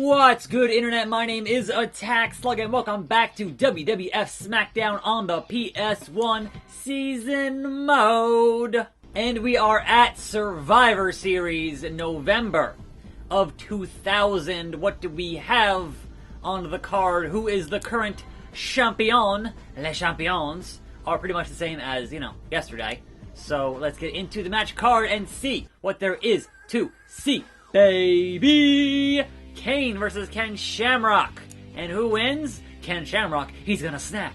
What's good, Internet? My name is attackslug, and welcome back to WWF SmackDown on the PS1 Season Mode. And we are at Survivor Series in November of 2000. What do we have on the card? Who is the current champion? Les champions are pretty much the same as, yesterday. So let's get into the match card and see what there is to see, baby! Kane versus Ken Shamrock. And who wins? Ken Shamrock. He's gonna snap.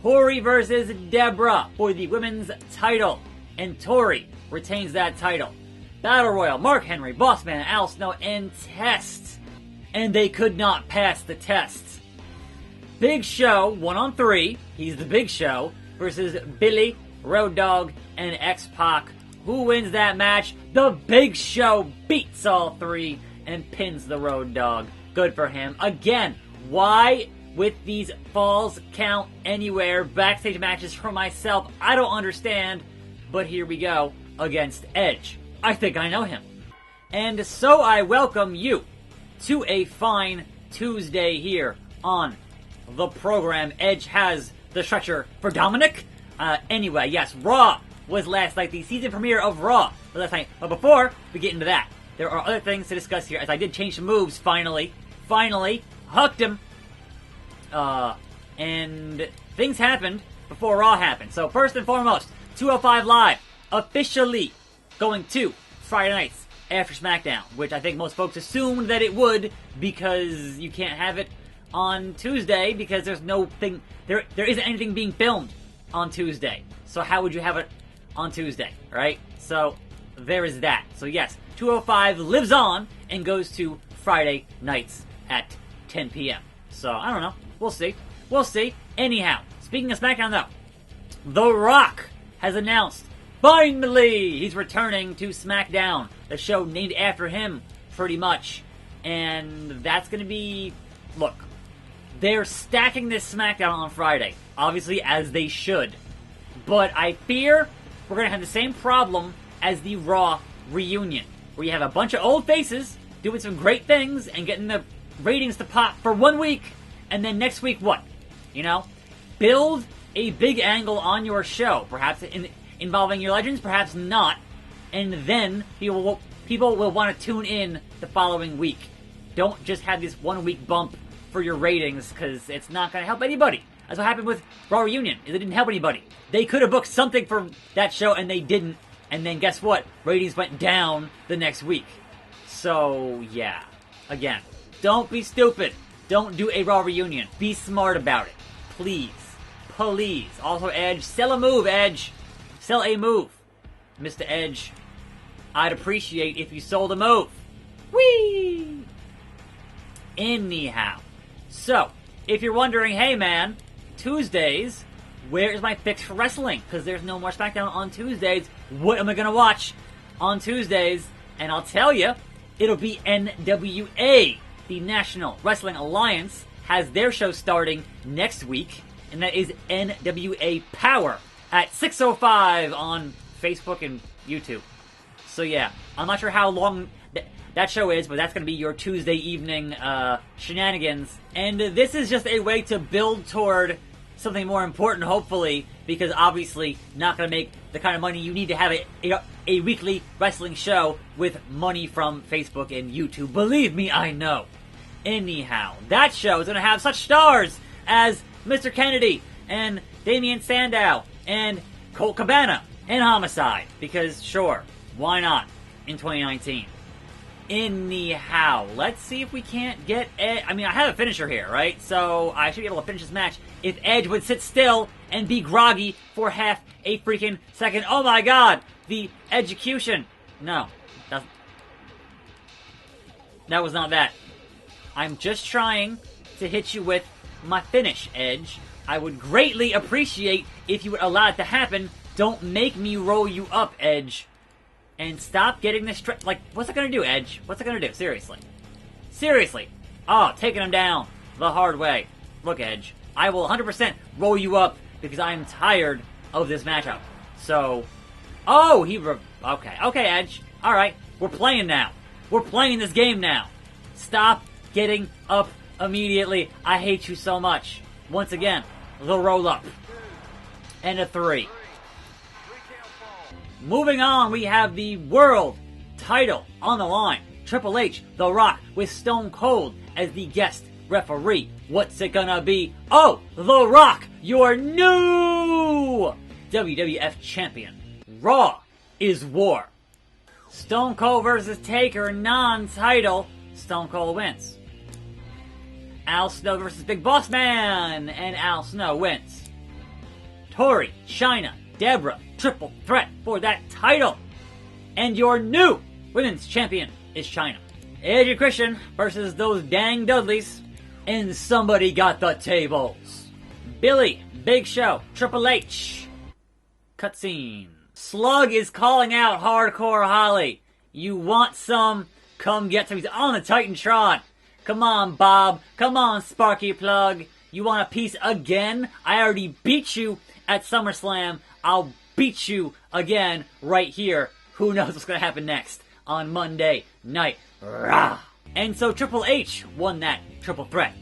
Tori versus Deborah for the women's title. And Tori retains that title. Battle Royal, Mark Henry, Bossman, Al Snow, and Test. And they could not pass the test. Big Show, 1-on-3. He's the Big Show. Versus Billy, Road Dogg, and X-Pac. Who wins that match? The Big Show beats all three and pins the Road Dogg. Good for him. Again, why with these falls count anywhere backstage matches for myself? I don't understand. But here we go against Edge. I think I know him. And so I welcome you to a fine Tuesday here on the program. Edge has the stretcher for Dominic. Anyway, yes, Raw was last night. The season premiere of Raw was last night. But before we get into that, there are other things to discuss here, as I did change some moves, finally. Finally. Hooked him. And things happened before Raw happened. So first and foremost, 205 Live officially going to Friday nights after SmackDown, which I think most folks assumed that it would, because you can't have it on Tuesday, because there isn't anything being filmed on Tuesday. So how would you have it on Tuesday, right? So there is that. So yes, 205 lives on and goes to Friday nights at 10 p.m. So, I don't know. We'll see. We'll see. Anyhow, speaking of SmackDown though, The Rock has announced, finally, he's returning to SmackDown, the show named after him, pretty much. And that's gonna be... Look, they're stacking this SmackDown on Friday, obviously, as they should. But I fear we're gonna have the same problem as the Raw reunion, where you have a bunch of old faces doing some great things and getting the ratings to pop for 1 week, and then next week what? Build a big angle on your show, perhaps involving your legends, perhaps not, and then people will want to tune in the following week. Don't just have this 1 week bump for your ratings, because it's not going to help anybody. That's what happened with Raw Reunion, is it didn't help anybody. They could have booked something for that show, and they didn't. And then guess what? Ratings went down the next week. So, yeah. Again, don't be stupid. Don't do a Raw Reunion. Be smart about it. Please. Please. Also, Edge, sell a move, Edge. Sell a move. Mr. Edge, I'd appreciate if you sold a move. Whee! Anyhow. So, if you're wondering, hey man, Tuesdays, where is my fix for wrestling? Because there's no more SmackDown on Tuesdays. What am I going to watch on Tuesdays? And I'll tell you, it'll be NWA. The National Wrestling Alliance has their show starting next week. And that is NWA Power at 6:05 on Facebook and YouTube. So yeah, I'm not sure how long that show is, but that's going to be your Tuesday evening shenanigans. And this is just a way to build toward something more important, hopefully, because obviously not going to make the kind of money you need to have a weekly wrestling show with money from Facebook and YouTube. Believe me, I know. Anyhow, that show is going to have such stars as Mr. Kennedy and Damian Sandow and Colt Cabana and Homicide, because sure, why not in 2019? Anyhow, let's see if we can't get Edge. I mean, I have a finisher here, right? So I should be able to finish this match if Edge would sit still and be groggy for half a freaking second. Oh my god, the execution. No, that was not that. I'm just trying to hit you with my finish, Edge. I would greatly appreciate if you would allow it to happen. Don't make me roll you up, Edge. And stop getting this what's it gonna do, Edge? What's it gonna do? Seriously. Seriously. Oh, taking him down the hard way. Look, Edge, I will 100% roll you up because I am tired of this matchup. So, okay, Edge. Alright, we're playing now. We're playing this game now. Stop getting up immediately. I hate you so much. Once again, the roll up. And a 3. Moving on, we have the world title on the line. Triple H, The Rock, with Stone Cold as the guest referee. What's it gonna be? Oh, The Rock, your new WWF champion. Raw is war. Stone Cold versus Taker, non-title. Stone Cold wins. Al Snow versus Big Boss Man, and Al Snow wins. Tori, Chyna, Deborah, triple threat for that title. And your new women's champion is Chyna. Edge and Christian versus those dang Dudleys. And somebody got the tables. Billy, Big Show, Triple H. Cutscene. Slug is calling out Hardcore Holly. You want some? Come get some. He's on the Titantron. Come on, Bob. Come on, Sparky Plug. You want a piece again? I already beat you at SummerSlam. I'll beat you again right here. Who knows what's going to happen next on Monday Night Raw. And so Triple H won that triple threat.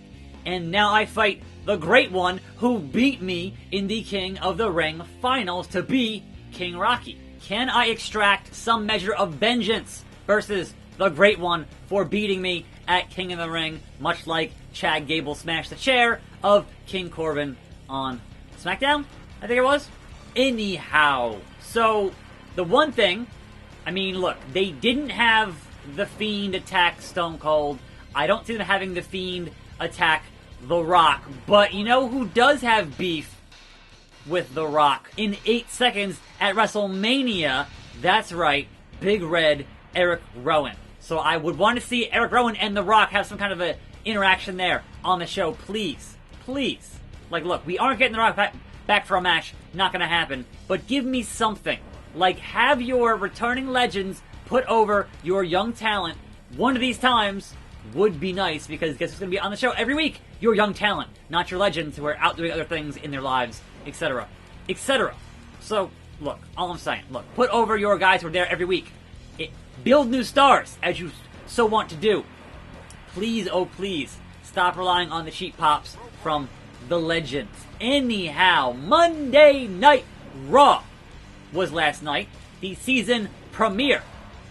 And now I fight the Great One who beat me in the King of the Ring finals to be King Rocky. Can I extract some measure of vengeance versus the Great One for beating me at King of the Ring, much like Chad Gable smashed the chair of King Corbin on SmackDown? I think it was. Anyhow, so the one thing, I mean, look, they didn't have The Fiend attack Stone Cold. I don't see them having The Fiend attack The Rock. But you know who does have beef with The Rock in 8 seconds at WrestleMania? That's right, Big Red Eric Rowan. So I would want to see Eric Rowan and The Rock have some kind of a interaction there on the show, please. Please. Like, look, we aren't getting The Rock back for a match. Not gonna happen. But give me something. Like, have your returning legends put over your young talent. One of these times would be nice, because guess who's going to be on the show every week? Your young talent, not your legends who are out doing other things in their lives, etc. etc. So, look, all I'm saying, look, put over your guys who are there every week. Build new stars, as you so want to do. Please, oh please, stop relying on the cheap pops from the legends. Anyhow, Monday Night Raw was last night. The season premiere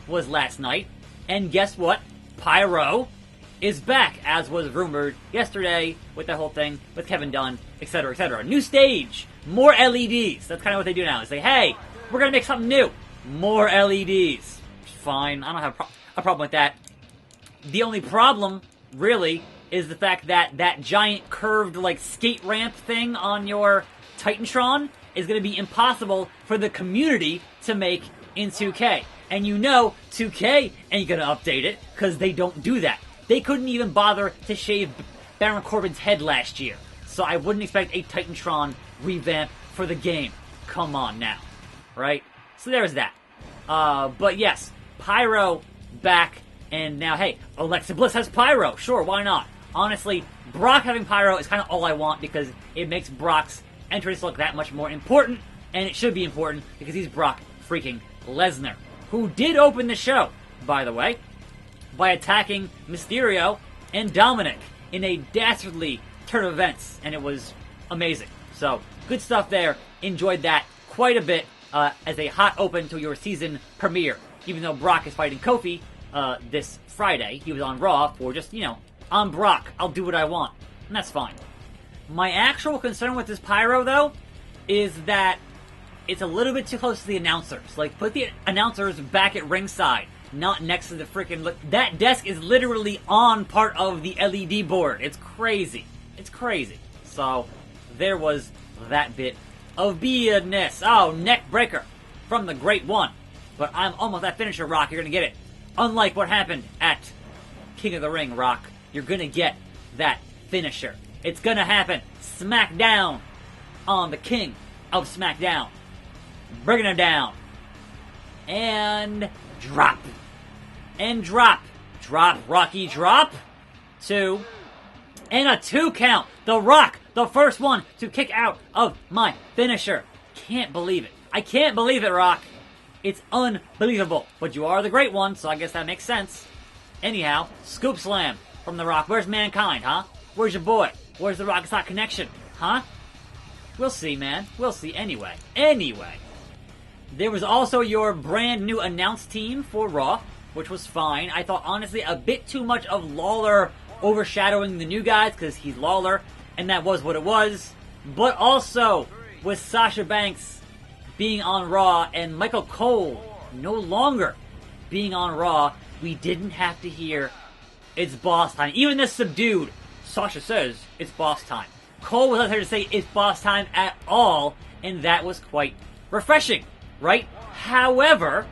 was last night. And guess what? Pyro is back, as was rumored yesterday with that whole thing with Kevin Dunn, etc., etc. New stage, more LEDs. That's kind of what they do now. They say, hey, we're going to make something new. More LEDs. Fine. I don't have a problem with that. The only problem, really, is the fact that that giant curved, like, skate ramp thing on your Titantron is going to be impossible for the community to make in 2K. And you know 2K ain't going to update it, because they don't do that. They couldn't even bother to shave Baron Corbin's head last year. So I wouldn't expect a Titantron revamp for the game. Come on now. Right? So there's that. But yes, Pyro back. And now, hey, Alexa Bliss has Pyro. Sure, why not? Honestly, Brock having Pyro is kind of all I want, because it makes Brock's entrance look that much more important. And it should be important, because he's Brock freaking Lesnar, who did open the show, by the way, by attacking Mysterio and Dominic in a dastardly turn of events, and it was amazing. So, good stuff there. Enjoyed that quite a bit as a hot open to your season premiere. Even though Brock is fighting Kofi this Friday, he was on Raw for just, you know, I'm Brock, I'll do what I want. And that's fine. My actual concern with this Pyro, though, is that it's a little bit too close to the announcers. Like, put the announcers back at ringside, not next to the freaking... That desk is literally on part of the LED board. It's crazy. It's crazy. So, there was that bit of BS. Oh, neck breaker from the Great One. But I'm almost that finisher, Rock. You're going to get it. Unlike what happened at King of the Ring, Rock. You're going to get that finisher. It's going to happen. SmackDown on the King of SmackDown. Bringing him down. And drop. And drop. Drop, Rocky, drop. 2. And a 2 count. The Rock, the first one to kick out of my finisher. Can't believe it. I can't believe it, Rock. It's unbelievable. But you are the Great One, so I guess that makes sense. Anyhow, Scoop Slam from The Rock? Where's Mankind, huh? Where's your boy? Where's the Rock Sock connection, huh? We'll see, man. We'll see. Anyway. There was also your brand new announced team for Raw, which was fine. I thought, honestly, a bit too much of Lawler overshadowing the new guys, because he's Lawler, and that was what it was. But also, with Sasha Banks being on Raw and Michael Cole no longer being on Raw, we didn't have to hear it's boss time. Even this subdued, Sasha says it's boss time. Cole was not there to say it's boss time at all, and that was quite refreshing, right? However,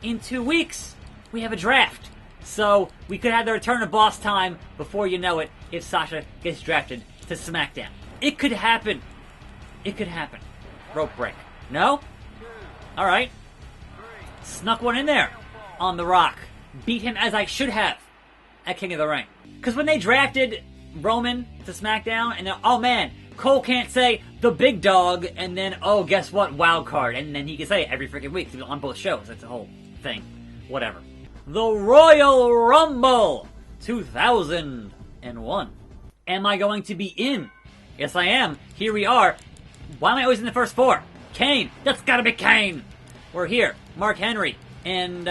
in 2 weeks, we have a draft. So, we could have the return of boss time before you know it if Sasha gets drafted to SmackDown. It could happen. It could happen. Rope break. No? Alright. Snuck one in there on The Rock. Beat him as I should have at King of the Ring. Because when they drafted Roman to SmackDown, and then, oh man, Cole can't say the big dog, and then, oh, guess what, wild card. And then he can say it every freaking week on both shows. That's the whole thing. Whatever. The Royal Rumble 2001. Am I going to be in? Yes, I am. Here we are. Why am I always in the first four? Kane. That's gotta be Kane. We're here. Mark Henry and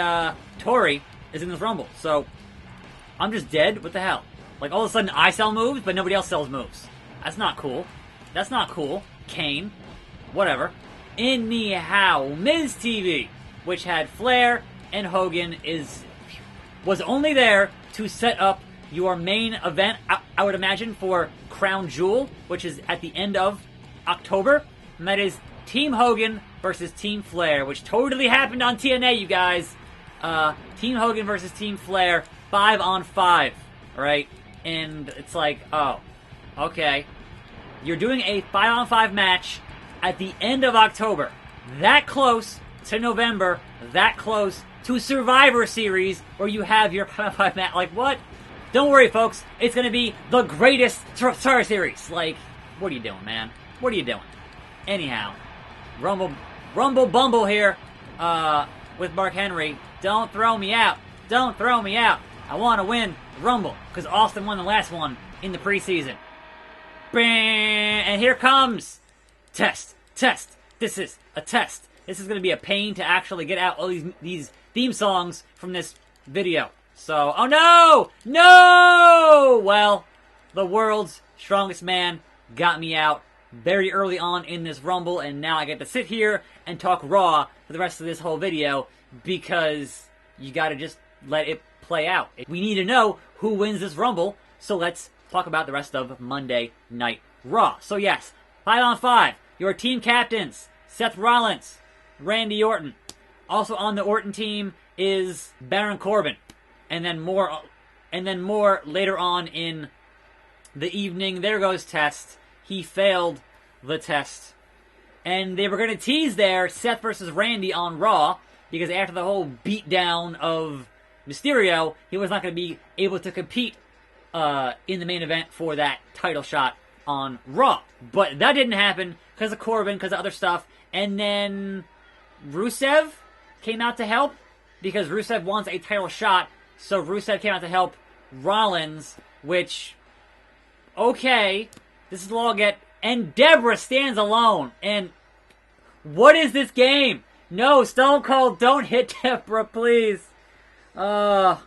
Tori is in this Rumble. So, I'm just dead? What the hell? Like, all of a sudden I sell moves, but nobody else sells moves. That's not cool. That's not cool. Kane. Whatever. Anyhow, Miz TV, which had Flair and Hogan, was only there to set up your main event, I would imagine, for Crown Jewel, which is at the end of October. And that is Team Hogan versus Team Flair, which totally happened on TNA, you guys. Team Hogan versus Team Flair, 5-on-5, right? And it's like, oh, okay. You're doing a 5-on-5 match at the end of October. That close to November, that close to Survivor Series, where you have your 5-on-5 match. Like, what? Don't worry, folks. It's going to be the greatest Survivor Series. Like, what are you doing, man? What are you doing? Anyhow, Rumble Bumble here with Mark Henry. Don't throw me out. Don't throw me out. I want to win Rumble because Austin won the last one in the preseason. Bang! And here comes test. This is a test. This is going to be a pain to actually get out all these theme songs from this video. So, oh no! No! Well, the world's strongest man got me out very early on in this Rumble, and now I get to sit here and talk Raw for the rest of this whole video because you gotta just let it play out. We need to know who wins this Rumble, so let's talk about the rest of Monday Night Raw. So yes, 5-on-5, your team captains, Seth Rollins, Randy Orton. Also on the Orton team is Baron Corbin. And then more later on in the evening. There goes Test. He failed the test. And they were going to tease there Seth versus Randy on Raw, because after the whole beatdown of Mysterio, he was not going to be able to compete in the main event for that title shot on Raw. But that didn't happen because of Corbin, because of other stuff. And then Rusev came out to help, because Rusev wants a title shot. So Rusev came out to help Rollins, which, okay, this is Lawget, and Deborah stands alone. And what is this game? No, Stone Cold, don't hit Deborah, please. Well,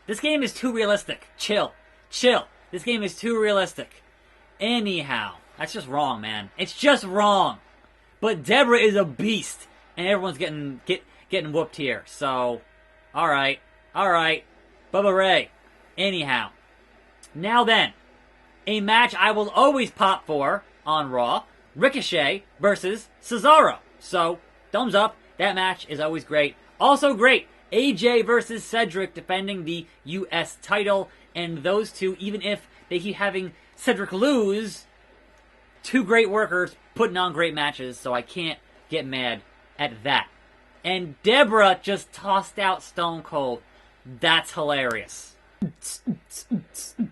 this game is too realistic. Chill. This game is too realistic. Anyhow, that's just wrong, man. It's just wrong. But Deborah is a beast, and everyone's getting whooped here. So, all right, Bubba Ray. Anyhow, now then, a match I will always pop for on Raw: Ricochet versus Cesaro. So, thumbs up. That match is always great. Also great, AJ versus Cedric defending the U.S. title, and those two, even if they keep having Cedric lose, two great workers putting on great matches, so I can't get mad at that. And Deborah just tossed out Stone Cold. That's hilarious.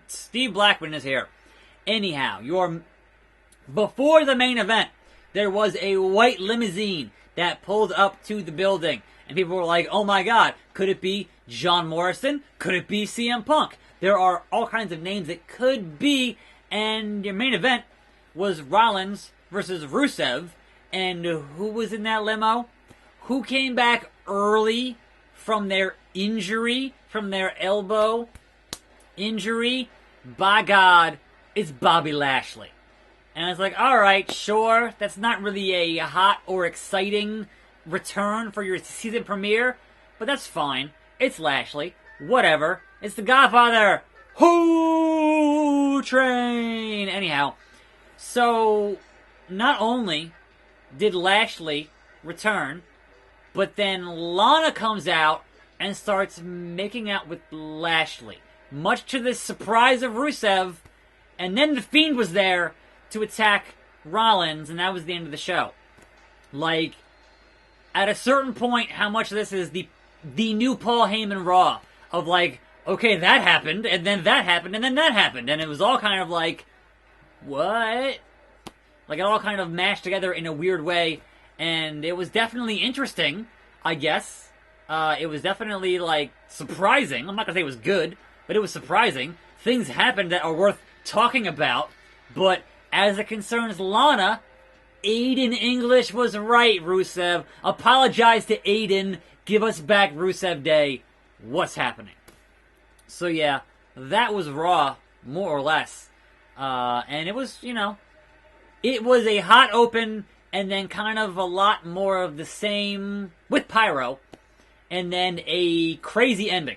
Steve Blackman is here. Anyhow, before the main event, there was a white limousine that pulled up to the building. And people were like, oh my god, could it be John Morrison? Could it be CM Punk? There are all kinds of names it could be, and your main event was Rollins versus Rusev, and who was in that limo? Who came back early from their injury, from their elbow injury? By God, it's Bobby Lashley. And I was like, alright, sure, that's not really a hot or exciting return for your season premiere, but that's fine. It's Lashley. Whatever. It's the Godfather. Who train? Anyhow, so not only did Lashley return, but then Lana comes out and starts making out with Lashley, much to the surprise of Rusev, and then The Fiend was there to attack Rollins, and that was the end of the show. Like, at a certain point, how much of this is the new Paul Heyman Raw, of like, okay, that happened, and then that happened, and then that happened, and it was all kind of like, what? Like, it all kind of mashed together in a weird way, and it was definitely interesting, I guess. It was definitely, like, surprising. I'm not gonna say it was good, but it was surprising. Things happened that are worth talking about, but as it concerns Lana, Aiden English was right, Rusev. Apologize to Aiden. Give us back Rusev Day. What's happening? So yeah, that was Raw, more or less. And it was, it was a hot open, and then kind of a lot more of the same with Pyro, and then a crazy ending.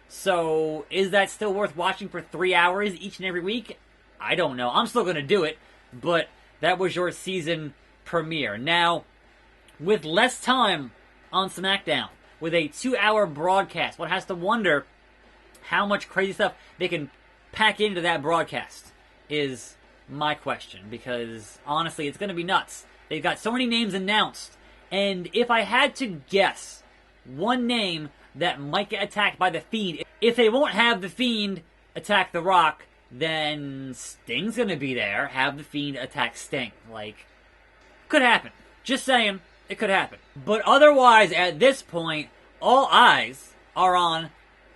So, is that still worth watching for 3 hours each and every week? I don't know. I'm still going to do it, but that was your season premiere. Now, with less time on SmackDown, with a 2-hour broadcast, one has to wonder how much crazy stuff they can pack into that broadcast, is my question. Because, honestly, it's going to be nuts. They've got so many names announced, and if I had to guess one name that might get attacked by The Fiend, if they won't have The Fiend attack The Rock, then Sting's gonna be there, have The Fiend attack Sting. Like, could happen. Just saying, it could happen. But otherwise, at this point, all eyes are on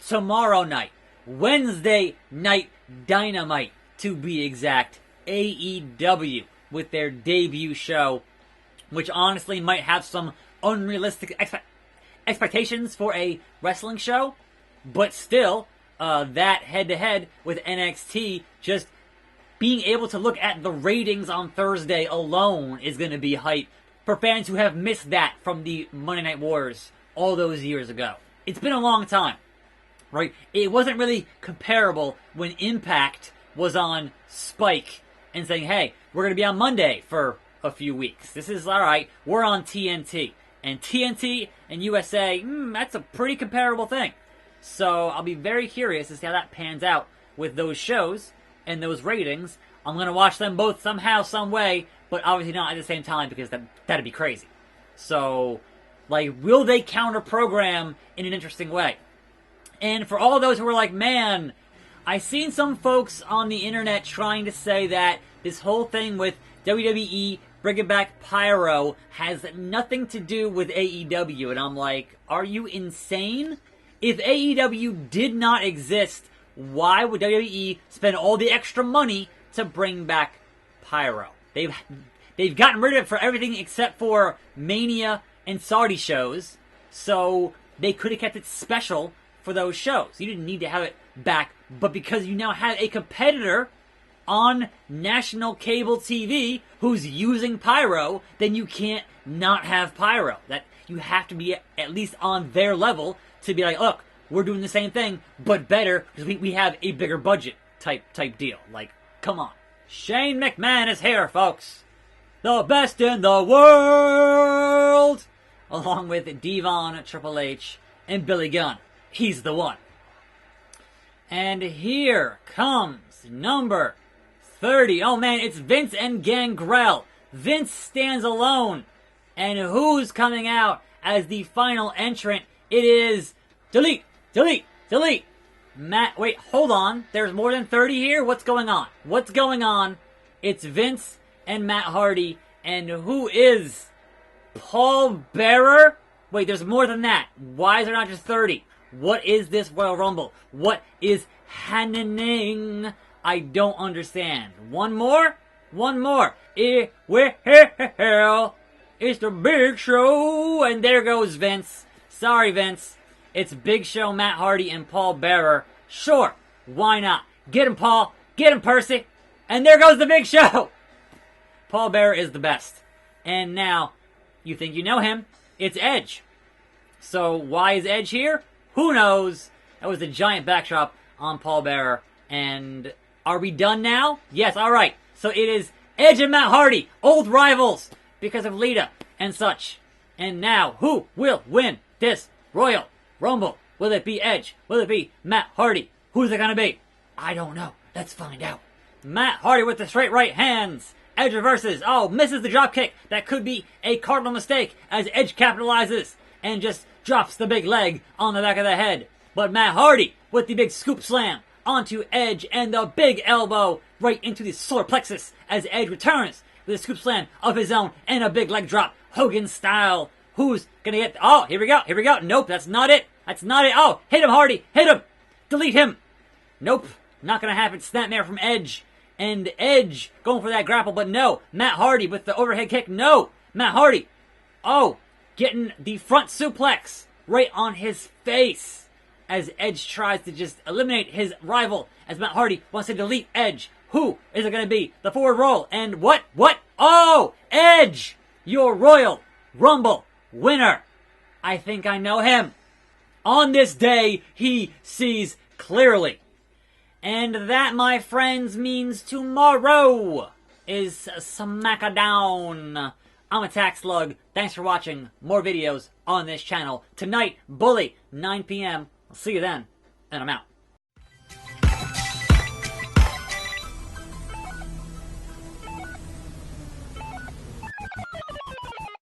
tomorrow night. Wednesday Night Dynamite, to be exact. AEW, with their debut show, which honestly might have some unrealistic expectations for a wrestling show, but still, that head-to-head with NXT, just being able to look at the ratings on Thursday alone is going to be hype for fans who have missed that from the Monday Night Wars all those years ago. It's been a long time, right? It wasn't really comparable when Impact was on Spike and saying, hey, we're going to be on Monday for a few weeks. This is alright, we're on TNT. And TNT and USA, that's a pretty comparable thing. So I'll be very curious to see how that pans out with those shows and those ratings. I'm going to watch them both somehow, some way, but obviously not at the same time because that'd be crazy. So, like, will they counter-program in an interesting way? And for all those who are like, man, I've seen some folks on the internet trying to say that this whole thing with WWE bringing back Pyro has nothing to do with AEW. And I'm like, are you insane? If AEW did not exist, why would WWE spend all the extra money to bring back Pyro? They've gotten rid of it for everything except for Mania and Saudi shows, so they could have kept it special for those shows. You didn't need to have it back, but because you now have a competitor on national cable TV who's using Pyro, then you can't not have Pyro. That you have to be at least on their level to be like, look, we're doing the same thing, but better, because we have a bigger budget type deal. Like, come on. Shane McMahon is here, folks. The best in the world! Along with Devon, Triple H, and Billy Gunn. He's the one. And here comes number 30. Oh man, it's Vince and Gangrel. Vince stands alone. And who's coming out as the final entrant? It is... Delete! Matt, wait, hold on. There's more than 30 here? What's going on? It's Vince and Matt Hardy. And who is Paul Bearer? Wait, there's more than that. Why is there not just 30? What is this Royal Rumble? What is happening? I don't understand. One more? One more. Well, it's the Big Show. And there goes Vince. Sorry, Vince. It's Big Show, Matt Hardy, and Paul Bearer. Sure, why not? Get him, Paul. Get him, Percy. And there goes the Big Show. Paul Bearer is the best. And now, you think you know him. It's Edge. So why is Edge here? Who knows? That was a giant backdrop on Paul Bearer. And are we done now? Yes, alright. So it is Edge and Matt Hardy, old rivals, because of Lita and such. And now, who will win this Royal Rumble? Will it be Edge? Will it be Matt Hardy? Who's it gonna be? I don't know. Let's find out. Matt Hardy with the straight right hands. Edge reverses. Oh, misses the drop kick. That could be a cardinal mistake as Edge capitalizes and just drops the big leg on the back of the head. But Matt Hardy with the big scoop slam onto Edge and the big elbow right into the solar plexus as Edge returns with a scoop slam of his own and a big leg drop, Hogan style. Who's gonna get... Oh, here we go, here we go. Nope, that's not it. That's not it. Oh, hit him, Hardy. Hit him. Delete him. Nope, not gonna happen. Snapmare from Edge. And Edge going for that grapple, but no. Matt Hardy with the overhead kick. No. Matt Hardy. Oh, getting the front suplex right on his face as Edge tries to just eliminate his rival as Matt Hardy wants to delete Edge. Who is it going to be? The forward roll. And what? Oh, Edge, your Royal Rumble winner. I think I know him. On this day, he sees clearly. And that, my friends, means tomorrow is SmackDown. I'm attackslug. Thanks for watching. More videos on this channel. Tonight, Bully, 9 p.m. I'll see you then, and I'm out.